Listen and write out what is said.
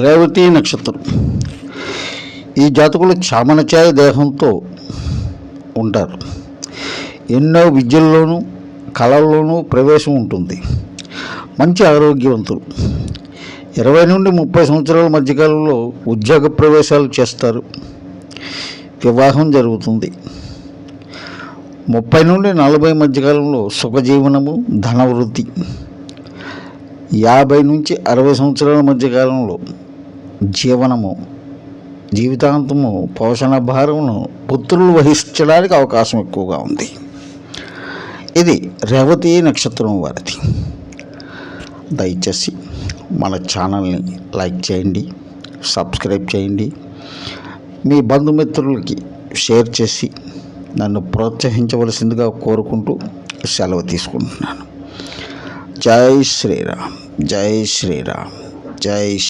రేవతి నక్షత్రం. ఈ జాతకులు చామనచాయ దేహంతో ఉంటారు. ఎన్నో విద్యల్లోనూ కళల్లోనూ ప్రవేశం ఉంటుంది. మంచి ఆరోగ్యవంతులు. 20 నుండి 30 సంవత్సరాల మధ్యకాలంలో ఉద్యోగ ప్రవేశాలు చేస్తారు. వివాహం జరుగుతుంది. 30 నుండి 40 మధ్యకాలంలో సుఖజీవనము, ధనవృద్ధి. 50 నుంచి 60 సంవత్సరాల మధ్యకాలంలో జీవితాంతము పోషణ భారమును పుత్రులు వహించడానికి అవకాశం ఎక్కువగా ఉంది. ఇది రేవతి నక్షత్రం వారిది. దయచేసి మన ఛానల్ని లైక్ చేయండి, సబ్స్క్రైబ్ చేయండి, మీ బంధుమిత్రులకి షేర్ చేసి నన్ను ప్రోత్సహించవలసిందిగా కోరుకుంటూ సెలవు తీసుకుంటున్నాను. జై శ్రీరామ్, జై శ్రీరామ్, జై